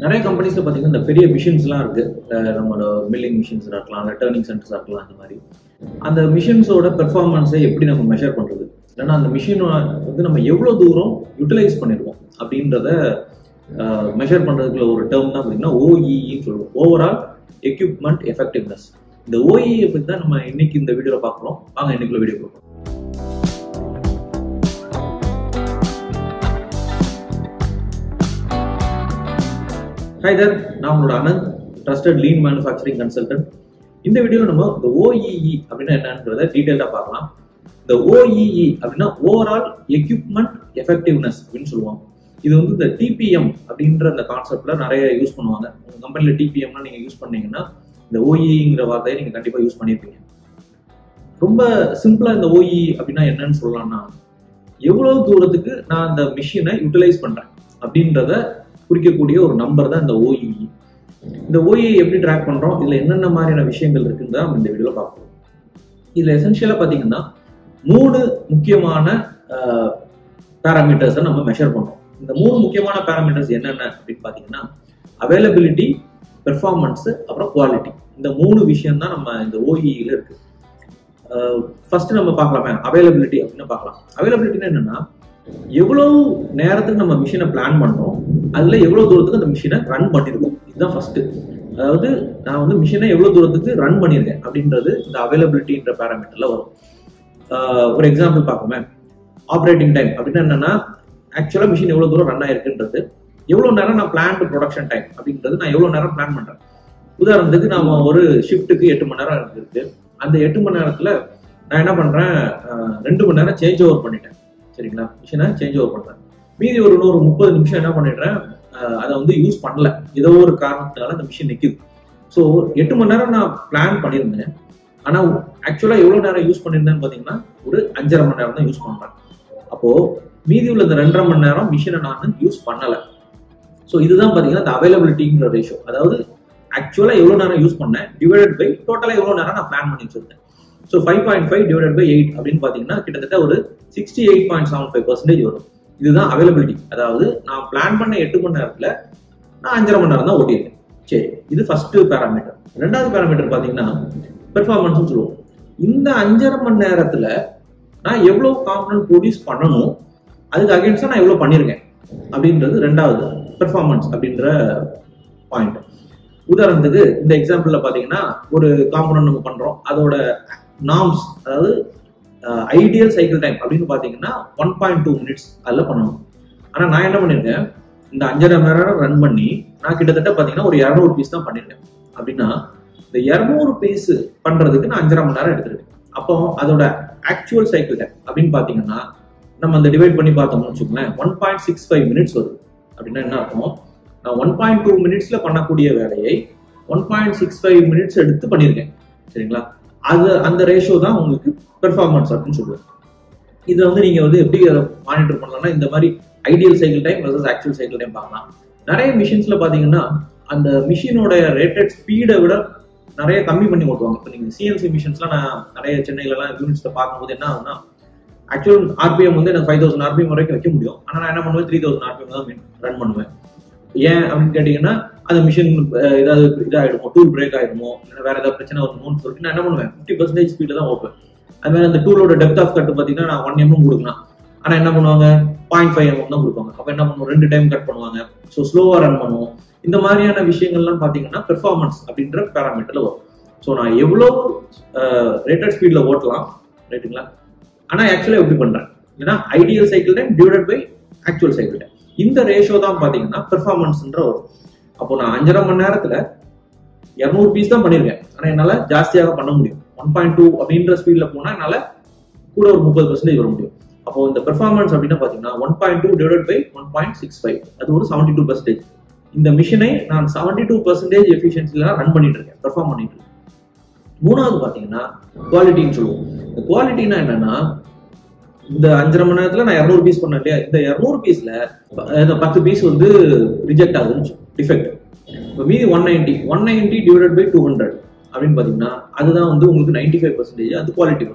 நிறைய கம்பெனிஸ்ல பார்த்தீங்கன்னா இந்த பெரிய மிஷின்ஸ்லாம் இருக்கு. நம்மளோட மில்லிங் மிஷின்ஸ் இருக்கலாம், டர்னிங் சென்டர்ஸ் இருக்கலாம். அந்த மாதிரி அந்த மிஷின்ஸோட பெர்ஃபார்மன்ஸை எப்படி நம்ம மெஷர் பண்றது, இல்லைன்னா அந்த மிஷின் வந்து நம்ம எவ்வளோ தூரம் யூட்டிலைஸ் பண்ணிருக்கோம் அப்படின்றத மெஷர் பண்றதுக்குள்ள ஒரு டேர்ம் தான் பார்த்தீங்கன்னா ஓஇஇன்னு சொல்லுவோம், ஓவரால் எக்யூப்மெண்ட் எஃபெக்டிவ்னஸ். இந்த ஓஇஇ பற்றி தான் நம்ம இன்னைக்கு இந்த வீடியோவில் பார்க்குறோம். வாங்க இன்னைக்குள்ள வீடியோ பார்ப்போம். ஹாய் தேர், நான் உங்களோட Anand, trusted lean manufacturing consultant. இந்த வீடியோவில் நம்ம இந்த ஓஇஇ அப்படின்னா என்னன்றத டீட்டெயிலாக பார்க்கலாம். இந்த ஓஇஇ அப்படின்னா ஓவரால் எக்யூப்மெண்ட் எஃபெக்டிவ்னஸ் அப்படின்னு சொல்லுவாங்க. இது வந்து இந்த டிபிஎம் அப்படின்ற அந்த கான்செப்ட்ல நிறைய யூஸ் பண்ணுவாங்க. உங்க கம்பெனியில் டிபிஎம்னா நீங்க யூஸ் பண்ணீங்கன்னா இந்த ஓஇங்கிற வார்த்தையை நீங்க கண்டிப்பாக யூஸ் பண்ணியிருப்பீங்க. ரொம்ப சிம்பிளா இந்த ஓஇஇ அப்படின்னா என்னன்னு சொல்லலாம்னா, எவ்வளவு தூரத்துக்கு நான் அந்த மிஷினை யூட்டிலைஸ் பண்றேன் அப்படின்றத குறிக்கக்கூடிய ஒரு நம்பர் தான் இந்த ஓஇஇ. இந்த ஓஇஇ எப்படி ட்ராக் பண்றோம், இதுல என்னென்ன மாதிரியான விஷயங்கள் இருக்குன்னு தான் இந்த வீடியோல பார்ப்போம். இதுல எசென்ஷியலா பாத்தீங்கன்னா 3 முக்கியமான பேராமீட்டர்ஸை நம்ம மெஷர் பண்றோம். இந்த 3 முக்கியமான பேராமீட்டர்ஸ் என்னென்ன அப்படின்னு பாத்தீங்கன்னா அவைலபிலிட்டி, பெர்ஃபார்மன்ஸ், அப்புறம் குவாலிட்டி. இந்த 3 விஷயம் தான் நம்ம இந்த ஓஇஇல இருக்கு. ஃபர்ஸ்ட் நம்ம பார்க்கலாமே அவைலபிலிட்டி அப்படின்னு பார்க்கலாம். அவைலபிலிட்டினா என்னன்னா, எவ்வளவு நேரத்துக்கு நம்ம மிஷினை பிளான் பண்றோம், அதுல எவ்வளவு தூரத்துக்கு அந்த மிஷினை ரன் பண்ணிருக்கோம், இதுதான் ஃபர்ஸ்ட். அதாவது நான் வந்து மிஷினை எவ்வளவு தூரத்துக்கு ரன் பண்ணிருக்கேன் அப்படின்றது இந்த அவைலபிலிட்டின்ற பேராமீட்டர்ல வரும். ஒரு எக்ஸாம்பிள் பார்ப்போமே, ஆப்ரேட்டிங் டைம் அப்படின்னா என்னன்னா, ஆக்சுவலா மிஷின் எவ்வளவு தூரம் ரன் ஆயிருக்குன்றது, எவ்வளவு நேரம் நான் பிளான் ப்ரொடக்ஷன் டைம் அப்படின்றது நான் எவ்வளவு நேரம் பிளான் பண்றேன். உதாரணத்துக்கு நாம ஒரு ஷிஃப்ட்டுக்கு 8 மணி நேரம் இருக்கு. அந்த 8 மணி நேரத்துல நான் என்ன பண்றேன், 2 மணி நேரம் சேஞ்ச் ஓவர் பண்ணிட்டேன். சரிங்களா, மிஷினை சேஞ்ச் ஓவர் பண்றேன். மீதி ஒரு 30 நிமிஷம் என்ன பண்ணிடுறேன், அதை வந்து யூஸ் பண்ணல, ஏதோ ஒரு காரணத்தினால அந்த மிஷின் நிக்குது. ஸோ 8 மணி நேரம் நான் பிளான் பண்ணியிருந்தேன், ஆனா ஆக்சுவலா எவ்வளவு நேரம் யூஸ் பண்ணியிருந்தேன்னு பாத்தீங்கன்னா ஒரு 5.5 மணி நேரம் தான் யூஸ் பண்றேன். அப்போ மீதி உள்ள இந்த 2.5 மணி நேரம் மிஷினை நான் யூஸ் பண்ணல. ஸோ இதுதான் பாத்தீங்கன்னா இந்த அவைலபிலிட்டிங்கிற ரேஷியோ. அதாவது ஆக்சுவலா எவ்வளவு நேரம் யூஸ் பண்ணேன் டிவைடட் பை டோட்டலா எவ்வளவு நேரம் நான் பிளான் பண்ணி வச்சிருந்தேன். ஸோ 5.5 டிவைடட் பை 8 அப்படின்னு பாத்தீங்கன்னா கிட்டத்தட்ட ஒரு 68.75% வரும். இதுதான் அவைலபிலிட்டி. அதாவது நான் பிளான் பண்ண 8 மணி நேரத்துல நான் 5.5 மணி நேரம் தான் ஓட்டியிருக்கேன். சரி, இது ஃபர்ஸ்ட் பேராமீட்டர். ரெண்டாவது பேராமீட்டர் பாத்தீங்கன்னா பெர்ஃபார்மன்ஸ் சொல்லுவோம். இந்த 5.5 மணி நேரத்துல நான் எவ்வளவு காம்பனன்ட் ப்ரொடியூஸ் பண்ணணும், அதுக்கு அகைன்ஸ்டா நான் எவ்வளவு பண்ணிருக்கேன் அப்படின்றது ரெண்டாவது பெர்ஃபார்மன்ஸ் அப்படின்ற பாயிண்ட். உதாரணத்துக்கு இந்த எக்ஸாம்பிள்ல பாத்தீங்கன்னா ஒரு காம்பனன்ட் நம்ம பண்றோம், அதோட நார்ம்ஸ், அதாவது ஐடியல் சைக்கிள் டைம் அப்படின்னு பாத்தீங்கன்னா 1.2 மினிட்ஸ் அதுல பண்ணணும். ஆனா நான் என்ன பண்ணிருக்கேன், இந்த 5.5 மணி நேரம் ரன் பண்ணி நான் கிட்டத்தட்ட பாத்தீங்கன்னா ஒரு 200 பீஸ் தான் பண்ணிருக்கேன். அப்படின்னா இந்த 200 பீஸ் பண்றதுக்கு நான் 5.5 மணி நேரம் எடுத்துருக்கேன். அப்போ அதோட ஆக்சுவல் சைக்கிள் டைம் அப்படின்னு பாத்தீங்கன்னா நம்ம அந்த டிவைட் பண்ணி பார்த்தோம்னு வச்சுக்கோங்களேன் 1.65 மினிட்ஸ் வருது. அப்படின்னா என்ன அர்த்தம், நான் 1.2 மினிட்ஸ்ல பண்ணக்கூடிய வேலையை 1.65 மினிட்ஸ் எடுத்து பண்ணிருக்கேன். சரிங்களா, அது அந்த ரேஷியோ தான் உங்களுக்கு பெர்ஃபார்மன்ஸ் அப்படின்னு சொல்லுவோம். இதை வந்து நீங்க வந்து எப்படி மானிட்டர் பண்ணலாம்னா, இந்த மாதிரி ideal cycle time versus actual cycle time பார்க்கலாம். நிறைய மிஷின்ஸ்ல பாத்தீங்கன்னா அந்த மிஷினோட ரேட்டட் ஸ்பீடை விட நிறைய கம்மி பண்ணி ஓட்டுவாங்க. இப்போ நீங்க சிஎன்சி மிஷின்ஸ்லாம் நான் நிறைய சென்னையிலலாம் யூனிட்ஸ்ல பார்க்கும்போது என்ன ஆகுதுன்னா, ஆக்சுவல் ஆர்பிஎம் வந்து எனக்கு 5000 ஆர்பிஎம் வரைக்கும் வைக்க முடியும். ஆனா நான் என்ன பண்ணுவேன், 3000 ஆர்பிஎம் தான் ரன் பண்ணுவேன். ஏன் அப்படின்னு கேட்டீங்கன்னா, அந்த மிஷின் ஏதாவது இதாயிடுமோ, டூல் பிரேக் ஆயிடுமோ, இல்லை வேற ஏதாவது பிரச்சனை வருமோன்னு சொல்லிட்டு நான் என்ன பண்ணுவேன், 50% ஸ்பீட்ல தான் ஓட்டுவேன். அது மாதிரி அந்த டூலோட டெப்த் ஆஃப் கட் பாத்தீங்கன்னா நான் 1 mm கொடுக்கலாம். ஆனா என்ன பண்ணுவாங்க, 0.5 mm தான் கொடுப்பாங்க. அப்ப என்ன பண்ணுவோம், 2 டைம் கட் பண்ணுவாங்க. ஸோ ஸ்லோவா ரன் பண்ணுவோம். இந்த மாதிரியான விஷயங்கள்லாம் பாத்தீங்கன்னா பெர்ஃபார்மன்ஸ் அப்படின்ற பேராமீட்டர்ல வரும். ஸோ நான் எவ்வளவு ரேட்டட் ஸ்பீட்ல ஓட்டலாம், ரைட்டுங்களா, ஆனா ஆக்சுவலா எப்படி பண்றேன், ஏன்னா ideal cycle time divided by actual cycle time, இந்த ரேஷியோ தான் பாத்தீங்கன்னா பெர்ஃபார்மன்ஸ்ன்ற வரும். அப்போ நான் 5.5 மணி நேரத்துல 200 பீஸ் தான் பண்ணிருக்கேன். ஆனா என்னால ஜாஸ்தியாக பண்ண முடியும். 1.2 அப்படின்ற ஸ்பீட்ல போனா என்னால கூட ஒரு 30% வர முடியும். அப்போ இந்த பெர்ஃபார்மன்ஸ் அப்படின்னா பாத்தீங்கன்னா 1.2 டிவைடட் பை 1.65, அது ஒரு 72%. இந்த மிஷினை நான் 72% எஃபிஷியன்சில ரன் பண்ணிட்டு இருக்கேன், பெர்ஃபார்ம் பண்ணிட்டு இருக்கேன். மூணாவது பாத்தீங்கன்னா குவாலிட்டின்னு சொல்லுவோம். இந்த குவாலிட்டினா என்னன்னா, இந்த 5.5 மணி நேரத்துல நான் 200 பீஸ் பண்ணேன் இல்லையா, இந்த 200 பீஸ்ல 10 பீஸ் வந்து ரிஜெக்ட் ஆகுதுன்னு டிஃபெக்ட். இப்போ மீதி 190 டிவைடட் பை 200 அப்படின்னு பாத்தீங்கன்னா அதுதான் வந்து உங்களுக்கு 95%. அது குவாலிட்டி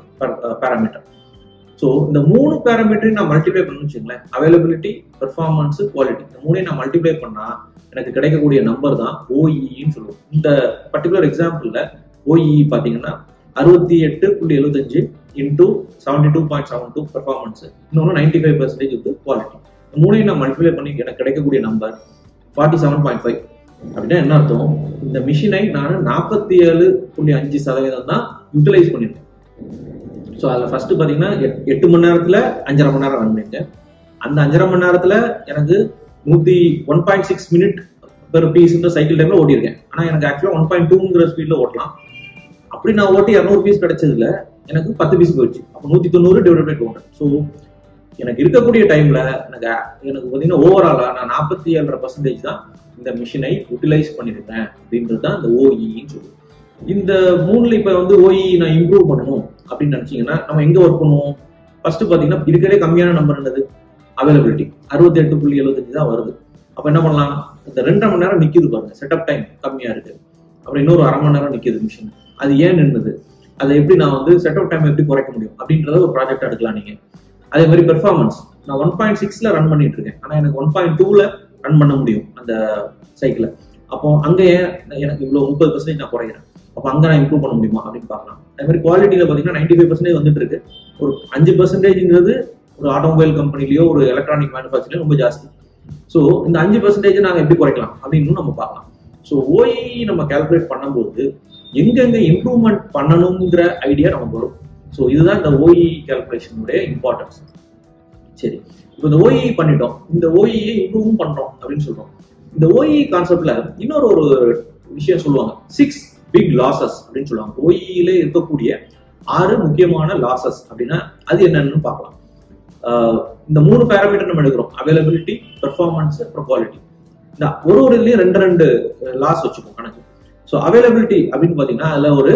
பேராமீட்டர். ஸோ இந்த 3 பேராமீட்டரையும் நான் மல்டிப்ளை பண்ணணும்னு வச்சுங்களேன், அவைலபிலிட்டி, பெர்ஃபார்மன்ஸ், குவாலிட்டி, இந்த 3ஐயும் நான் மல்டிப்ளை பண்ணா எனக்கு கிடைக்கக்கூடிய நம்பர் தான் ஓஇன்னு சொல்லுவோம். இந்த பர்டிகுலர் எக்ஸாம்பிள்ல ஓஇ பாத்தீங்கன்னா 68.75 இன்டூ 72.72 பெர்ஃபார்மன்ஸ், இன்னொன்று 95% வந்து குவாலிட்டி. மூணையும் நான் மல்டிப்ளை பண்ணி எனக்கு கிடைக்கக்கூடிய நம்பர் 47.5. அப்படின்னா என்ன அர்த்தம்? இந்த மிஷினை நான் 47.5% தான் யூட்டிலைஸ் பண்ணிருக்கேன். ஸோ அதில் ஃபர்ஸ்ட் பார்த்தீங்கன்னா 8 மணி நேரத்தில் 5.5 மணி நேரம் ரன் பண்ணிட்டேன். அந்த 5.5 மணி நேரத்தில் எனக்கு 1.6 மினிட் பெர் பீஸ்ன்ற சைக்கிள் டைம்ல ஓட்டியிருக்கேன். ஆனால் எனக்கு ஆக்சுவலாக 1.2ங்கிற ஸ்பீட்ல ஓட்டலாம். அப்படி நான் ஓட்டி 200 பீஸ் கிடைச்சதுல எனக்கு 10 பீஸ் போயிடுச்சு. அப்போ 190 டிவைட் பை 200. ஸோ எனக்கு இருக்கக்கூடிய டைம்ல எனக்கு பார்த்தீங்கன்னா ஓவராலா நான் 47% தான் இந்த மிஷினை யூட்டிலைஸ் பண்ணிருக்கேன் அப்படின்றது தான் இந்த ஓஇன்னு சொல்லுவோம். இந்த மூணுல இப்ப வந்து ஓஇ நான் இம்ப்ரூவ் பண்ணணும் அப்படின்னு நினைச்சீங்கன்னா நம்ம எங்க ஒர்க் பண்ணுவோம்? ஃபர்ஸ்ட் பாத்தீங்கன்னா இருக்கிறதே கம்மியான நம்பர் என்னது? அவைலபிலிட்டி 68.75 தான் வருது. அப்ப என்ன பண்ணலாம்? இந்த 2.5 மணி நேரம் நிக்குது பாருங்க, செட்டப் டைம் கம்மியா இருக்கு. அப்புறம் இன்னொரு 1/2 மணி நேரம் நிக்குது மிஷின். அது ஏன் நின்னுது? அதை எப்படி நான் வந்து செட்டப் டைம் எப்படி குறைக்க முடியும் அப்படின்றத ஒரு ப்ராஜெக்ட் எடுக்கலாம் நீங்க. அதே மாதிரி பெர்ஃபார்மன்ஸ் நான் 1.6ல ரன் பண்ணிட்டு இருக்கேன், ஆனா எனக்கு 1.2ல ரன் பண்ண முடியும் அந்த சைக்கிளை. அப்போ அங்க ஏன் எனக்கு இவ்வளவு 30% நான் குறைக்கிறேன்? அப்போ அங்க நான் இம்ப்ரூவ் பண்ண முடியுமா அப்படின்னு பார்க்கலாம். அதே மாதிரி குவாலிட்டியில பாத்தீங்கன்னா 95% வந்துட்டு இருக்கு. ஒரு 5%ங்கிறது ஒரு ஆட்டோமொபைல் கம்பெனிலயோ ஒரு எலக்ட்ரானிக் மேனுஃபேக்சர்லயோ ரொம்ப ஜாஸ்தி. ஸோ இந்த 5% நாங்க எப்படி குறைக்கலாம் அப்படின்னு நம்ம பார்க்கலாம். ஸோ ஓஇ நம்ம கால்குலேட் பண்ணும்போது எங்கெங்க இம்ப்ரூவ்மெண்ட் பண்ணணுங்கிற ஐடியா நமக்கு வரும். ஸோ இதுதான் இந்த ஓஇ கால்குலேஷனுடைய இம்பார்ட்டன்ஸ். சரி, இப்போ இந்த ஓஇ பண்ணிட்டோம், இந்த ஓஇயை இம்ப்ரூவும் பண்றோம் அப்படின்னு சொல்றோம். இந்த ஓஇ கான்செப்ட்ல இன்னொரு ஒரு விஷயம் சொல்லுவாங்க, 6 பிக் லாசஸ் அப்படின்னு சொல்லுவாங்க. ஓஇல இருக்கக்கூடிய 6 முக்கியமான லாசஸ் அப்படின்னா அது என்னன்னு பார்க்கலாம். இந்த 3 பேராமீட்டர் நம்ம எடுக்கிறோம், அவைலபிலிட்டி, பெர்ஃபார்மன்ஸ், அப்புறம் குவாலிட்டி. இந்த ஒரு இதுலயும் 2 லாஸ் வச்சுக்கோம் கணக்கு. ஸோ அவைலபிலிட்டி அப்படின்னு பாத்தீங்கன்னா அதுல ஒரு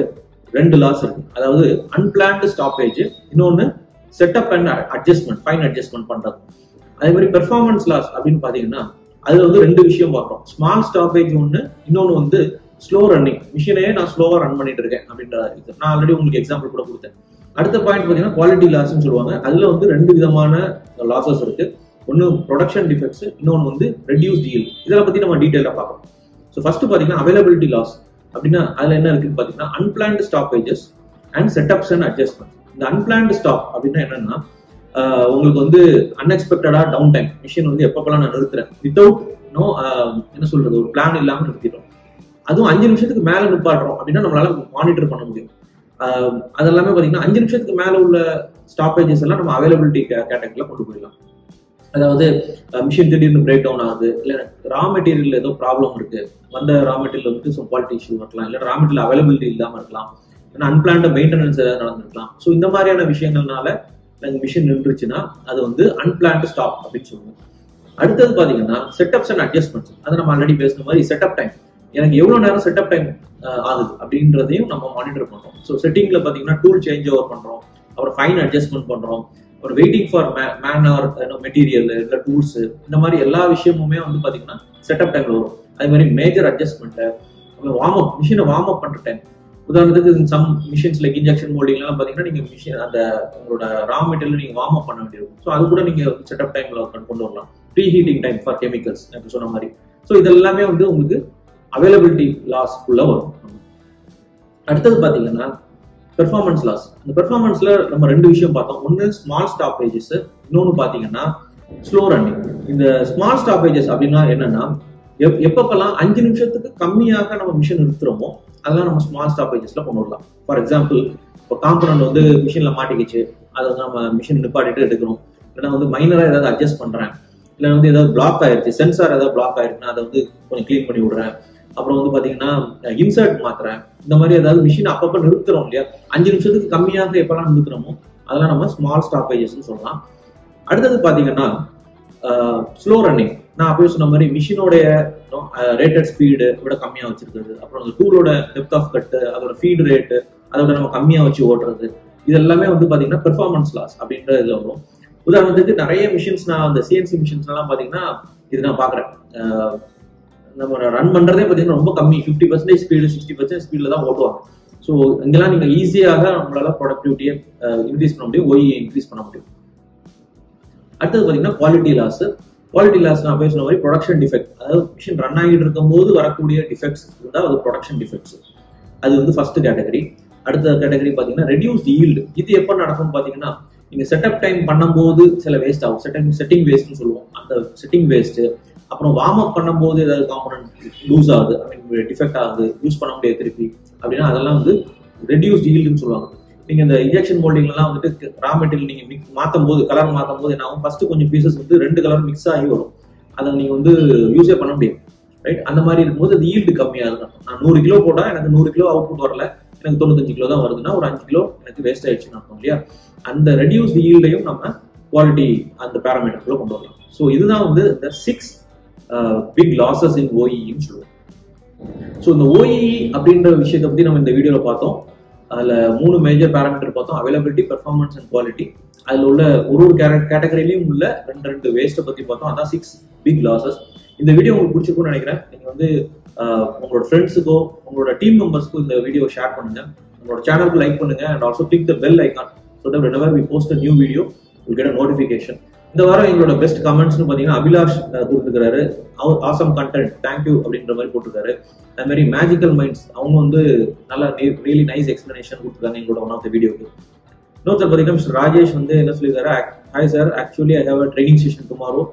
2 லாஸ் இருக்கு. அதாவது அன்பிளான்டு ஸ்டாப்பேஜ், இன்னொன்னு setup and adjustment, fine adjustment பண்றது. அதே மாதிரி பெர்ஃபார்மன்ஸ் லாஸ் அப்படின்னு பாத்தீங்கன்னா அதுல வந்து 2 விஷயம் பார்க்கிறோம், ஸ்மால் ஸ்டாப்பேஜ் ஒன்னு, இன்னொன்னு வந்து ஸ்லோ ரன்னிங், மிஷினையே நான் ஸ்லோவா ரன் பண்ணிட்டு இருக்கேன் அப்படின்ற நான் ஆல்ரெடி உங்களுக்கு எக்ஸாம்பிள் கூட கொடுத்தேன். அடுத்த பாயிண்ட் பாத்தீங்கன்னா குவாலிட்டி லாஸ்ன்னு சொல்லுவாங்க. அதுல வந்து 2 விதமான லாசஸ் இருக்கு. ஒன்னு ப்ரொடக்ஷன் டிஃபெக்ட்ஸ், இன்னொன்னு வந்து ரெடியூஸ் டீல். இதெல்லாம் பத்தி நம்ம டீடைலா பார்க்கலாம். ஸோ ஃபர்ஸ்ட் பாத்தீங்கன்னா அவைலபிலிட்டி லாஸ் அப்படின்னா அதுல என்ன இருக்குன்னு பாத்தீங்கன்னா unplanned stoppages and setups and adjustment. இந்த அன்பிளான்டு ஸ்டாப் அப்படின்னா என்னன்னா உங்களுக்கு வந்து அன்எக்ஸ்பெக்டடா டவுன் டைம், மிஷின் வந்து எப்பப்பெல்லாம் நான் நிறுத்துறேன் வித்தவுட் என்ன சொல்றது ஒரு பிளான் இல்லாம நிறுத்திடுறோம். அதுவும் 5 நிமிஷத்துக்கு மேல நிப்பாடுறோம் அப்படின்னா நம்மளால மானிட்டர் பண்ண முடியும். அதெல்லாமே பாத்தீங்கன்னா 5 நிமிஷத்துக்கு மேல உள்ள ஸ்டாப்பேஜஸ் எல்லாம் நம்ம அவைலபிலிட்டி கேட்டகரியில கொண்டு போயிடலாம். அதாவது மிஷின் திடீர்னு பிரேக் டவுன் ஆகுது, இல்ல ரா மெட்டீரியல் ஏதோ ப்ராப்ளம் இருக்கு, வந்த ரா மெட்டீரியல் வந்து குவாலிட்டி இஷ்யூ இருக்கலாம், இல்ல ரா மெட்டீரியல் அவைலபிலிட்டி இல்லாம இருக்கலாம், ஏன்னா அன்பிளான்ட் மெயின்டெனன்ஸ் ஏதாவது நடந்திருக்கலாம். ஸோ இந்த மாதிரியான விஷயங்கள்னால மிஷின் நின்றுச்சுன்னா அது வந்து அன்பிளான்ட் ஸ்டாப் அப்படின்னு சொல்லுவோம். அடுத்தது பாத்தீங்கன்னா செட்டப்ஸ் அண்ட் அட்ஜஸ்ட்மெண்ட்ஸ். அதை நம்ம ஆல்ரெடி பேசுன மாதிரி செட்டப் டைம், எனக்கு எவ்வளவு நேரம் செட்டப் டைம் ஆகுது அப்படின்றதையும் நம்ம மானிட்டர் பண்றோம். ஸோ செட்டிங்ல பாத்தீங்கன்னா டூல் சேஞ்ச் ஓவர் பண்றோம், அப்புறம் ஃபைன் அட்ஜஸ்ட்மெண்ட் பண்றோம், ஒரு waiting for man or material இல்ல டூல்ஸ், இந்த மாதிரி எல்லா விஷயமுமே வந்து பாத்தீங்கன்னா செட்டப் டைம்ல வரும். அதே மாதிரி மேஜர் அட்ஜஸ்ட்மெண்ட், வார்ம் அப், மிஷினை வார்ம் அப் பண்ற டைம். உதாரணத்துக்கு some machines like injection moulding எல்லாம் பாத்தீங்கன்னா நீங்க மிஷின் அந்த உங்களோட ரா மெட்டீரியல் நீங்க வார்ம் அப் பண்ண வேண்டியிருக்கும். ஸோ அது கூட நீங்க செட்டப் டைம்ல கொண்டு வரலாம். Preheating time for chemicals எனக்கு சொன்ன மாதிரி. ஸோ இதெல்லாமே வந்து உங்களுக்கு அவைலபிலிட்டி லாஸ் உள்ள வரும். அடுத்தது பாத்தீங்கன்னா பெர்ஃபார்மன்ஸ் லாஸ். இந்த பெர்ஃபார்மன்ஸ்ல நம்ம 2 விஷயம் பார்த்தோம். ஒன்னு ஸ்மால் ஸ்டாப்பேஜஸ், இன்னொன்னு பாத்தீங்கன்னா ஸ்லோ ரன்னிங். இந்த ஸ்மால் ஸ்டாப்பேஜஸ் அப்படின்னா என்னன்னா எப்பப்பெல்லாம் 5 நிமிஷத்துக்கு கம்மியாக நம்ம மிஷின் நிறுத்துறோமோ அதெல்லாம் நம்ம ஸ்மால் ஸ்டாப்பேஜஸ்ல கொண்டு வரலாம். ஃபார் எக்ஸாம்பிள் இப்போ காம்பனன்ட் வந்து மிஷின்ல மாட்டிக்கிச்சு, அதை வந்து நம்ம மிஷின் நிப்பாட்டிட்டு எடுக்கிறோம், இல்லைன்னா வந்து மைனரா ஏதாவது அட்ஜஸ்ட் பண்றேன், இல்லை வந்து ஏதாவது பிளாக் ஆயிருச்சு, சென்சார் ஏதாவது பிளாக் ஆயிருக்குன்னா அதை வந்து கொஞ்சம் கிளீன் பண்ணி விடுறேன், அப்புறம் வந்து பாத்தீங்கன்னா இன்சர்ட் மாத்துறேன். இந்த மாதிரி ஏதாவது மிஷின் அப்பப்ப நிறுத்துறோம் இல்லையா, 5 நிமிஷத்துக்கு கம்மியாக எப்பெல்லாம் நிறுத்துறோமோ அதெல்லாம் நம்ம ஸ்மால் ஸ்டாப்பேஜஸ் சொல்லலாம். அடுத்தது பாத்தீங்கன்னா ஸ்லோ ரன்னிங். நான் அப்பவே சொன்ன மாதிரி மிஷினோடைய ரேட்டட் ஸ்பீடு விட கம்மியா வச்சிருக்கிறது, அப்புறம் அந்த டூலோட டெப்த் ஆஃப் கட், அதோட ஃபீட் ரேட்டு அதோட நம்ம கம்மியா வச்சு ஓட்டுறது, இது எல்லாமே வந்து பாத்தீங்கன்னா பெர்ஃபார்மன்ஸ் லாஸ் அப்படின்ற இதுல வரும். உதாரணத்துக்கு நிறைய மிஷின்ஸ், நான் அந்த சிஎன்சி மிஷின்ஸ் எல்லாம் பாத்தீங்கன்னா இது நான் பாக்குறேன், நம்ம ரன் பண்றதே பாத்தீங்கன்னா ரொம்ப கம்மி, 50% ஸ்பீடு 60% ஸ்பீட்ல தான் ஓட்டுவாங்க. ஸோ இங்கெல்லாம் நீங்க ஈஸியாக நம்மளால ப்ரொடக்டிவிட்டியை இன்க்ரீஸ் பண்ண முடியும், ஓஇ இன்க்ரீஸ் பண்ண முடியும். அடுத்தது பாத்தீங்கன்னா குவாலிட்டி லாஸ். குவாலிட்டி லாஸ் நான் பேசுற மாதிரி ப்ரொடக்ஷன் டிஃபெக்ட், அதாவது மிஷின் ரன் ஆகிட்டு இருக்கும் போது வரக்கூடிய டிஃபெக்ட்ஸ் இருந்தால் அது ப்ரொடக்ஷன் டிஃபெக்ட்ஸ். அது வந்து ஃபர்ஸ்ட் கேட்டகரி. அடுத்த கேட்டகரி பாத்தீங்கன்னா ரெடியூஸ்ட் ஈல்டு. இது எப்ப நடக்கும் பாத்தீங்கன்னா நீங்க செட்டப் டைம் பண்ணும்போது சில வேஸ்ட் ஆகும், செட்டிங் வேஸ்ட்னு சொல்லுவோம். அந்த செட்டிங் வேஸ்ட், அப்புறம் வார்ம் அப் பண்ணும்போது ஏதாவது காம்பனன்ட் லூஸ் ஆகுது, ஐ மீன் டிஃபெக்ட் ஆகுது, யூஸ் பண்ண முடியாது திருப்பி அப்படின்னா அதெல்லாம் வந்து ரெடியூஸ்ட் ஈல்டுன்னு சொல்லுவாங்க. நீங்க இந்த இன்ஜெக்ஷன் மோல்டிங்லாம் வந்துட்டு ரா மெட்டீரியல் நீங்க மாத்தும் போது, கலர் மாத்தும் போது என்ன ஆகும், ஃபர்ஸ்ட் கொஞ்சம் பீசஸ் வந்து 2 கலர் மிக்ஸ் ஆகி வரும், அதை நீங்க வந்து யூஸே பண்ண முடியாது, ரைட்? அந்த மாதிரி இருக்கும்போது அது ஈல்டு கம்மியா இருக்கும். நான் 100 கிலோ போட்டா எனக்கு 100 கிலோ அவுட்புட் வரல, எனக்கு 95 கிலோ தான் வருதுன்னா ஒரு 5 கிலோ எனக்கு வேஸ்ட் ஆயிடுச்சுன்னு அர்த்தம் இல்லையா? அந்த ரெடியூஸ் ஈல்டையும் நம்ம குவாலிட்டி அந்த பேராமீட்டருக்குள்ள கொண்டு வரலாம். ஸோ இதுதான் வந்து இந்த 6 பிக் லாசஸ் இன் ஓஇன்னு சொல்லுவோம். ஸோ இந்த ஓஇ அப்படின்ற விஷயத்தை பத்தி நம்ம இந்த வீடியோல பார்த்தோம். அதுல 3 மேஜர் பேராமீட்டர் பார்த்தோம், அவைலபிலிட்டி, பெர்ஃபார்மன்ஸ் அண்ட் குவாலிட்டி. அதுல உள்ள ஒரு கேட்டகரியிலையும் உள்ள 2 வேஸ்ட்டை பத்தி பார்த்தோம். அதான் 6 பிக் லாசஸ். இந்த வீடியோ உங்களுக்கு பிடிச்சிருக்கும்னு நினைக்கிறேன். நீங்க வந்து உங்களோட ஃப்ரெண்ட்ஸுக்கோ உங்களோட டீம் மெம்பர்ஸ்க்கும் இந்த வீடியோ ஷேர் பண்ணுங்க, உங்களோட சேனலுக்கு லைக் பண்ணுங்க, and also click the bell icon so that whenever we post a new video you'll get a notification. இந்த வாரம் எங்களோட பெஸ்ட் கமெண்ட்ஸ்னு பாத்தீங்கன்னா அபிலாஷ் கொடுத்துருக்காரு, ஆசம் கண்டென்ட் தேங்க்யூ அப்படின்ற மாதிரி போட்டிருக்காரு. அது மாதிரி மேஜிக்கல் மைண்ட்ஸ் அவங்க வந்து நல்லா ரியலி நைஸ் எக்ஸ்பிளனேஷன் கொடுத்துருக்காங்க எங்களோட ஒன் ஆஃப் த வீடியோக்கு. இன்னொருத்தர் பார்த்தீங்கன்னா மிஸ்டர் ராஜேஷ் வந்து என்ன சொல்லியிருக்காரு, hi sir, actually I have a training session tomorrow.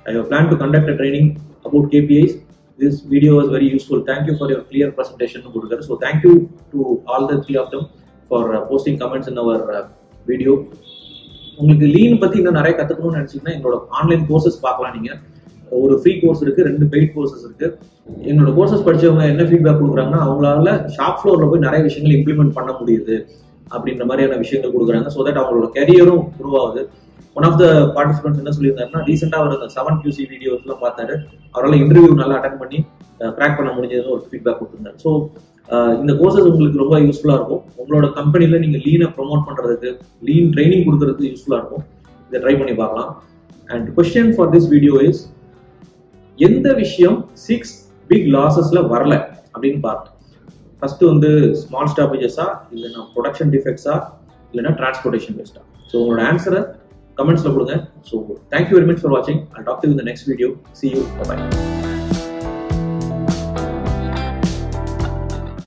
I have plan to conduct a training about KPIs. This video was very useful. Thank you for your clear presentation. So thank you to all the 3 of them for posting comments in our video. உங்களுக்கு lean பத்தி இன்னும் நிறைய கத்துக்கணும்னு நினைச்சீங்கன்னா எங்களோட online courses பார்க்கலாம். நீங்க ஒரு ஃப்ரீ கோர்ஸ் இருக்கு, 2 பெய்ட் கோர்சஸ் இருக்கு. எங்களோட கோர்சஸ் படிச்சவங்க என்ன ஃபீட்பேக் கொடுக்குறாங்கன்னா அவங்களால ஷாப் ஃப்ளோர்ல போய் நிறைய விஷயங்கள் இம்ப்ளிமெண்ட் பண்ண முடியுது அப்படின்ற மாதிரியான விஷயங்கள் கொடுக்குறாங்க. ஸோ தட் அவங்களோட கரியரும் ப்ரூவ் ஆகுது. ஒன் ஆஃப் த பார்ட்டிசிபென்ட்ஸ் என்ன சொல்லியிருந்தாருன்னா, ரீசெண்டாக அவர் அந்த 7QC வீடியோஸ்லாம் பார்த்தாரு, அவரால் இன்டர்வியூ நல்லா அட்டன் பண்ணி கிராக் பண்ண முடிஞ்சதுன்னு ஒரு ஃபீட்பேக் கொடுத்துருந்தாரு. ஸோ இந்த கோர்சஸ் உங்களுக்கு ரொம்ப யூஸ்ஃபுல்லாக இருக்கும். உங்களோட கம்பெனியில் நீங்கள் லீனை ப்ரொமோட் பண்ணுறதுக்கு, லீன் ட்ரைனிங் கொடுக்கறதுக்கு யூஸ்ஃபுல்லாக இருக்கும். இதை ட்ரை பண்ணி பார்க்கலாம். And question for this video is, எந்த விஷயம் 6 பிக் லாசஸ்ல வரல அப்படின்னு பார்த்தோம். ஃபர்ஸ்ட் வந்து ஸ்மால் ஸ்டாப்பேஜஸா, இல்லைன்னா ப்ரொடக்ஷன் டிஃபெக்ட்ஸா, இல்லைன்னா டிரான்ஸ்போர்டேஷன் வேஸ்டா? ஸோ உங்களோட ஆன்சரை கமெண்ட்ஸ்ல கொடுங்க. So thank you very much for வாட்சிங். I'll talk to you in the next video. See you. Bye bye.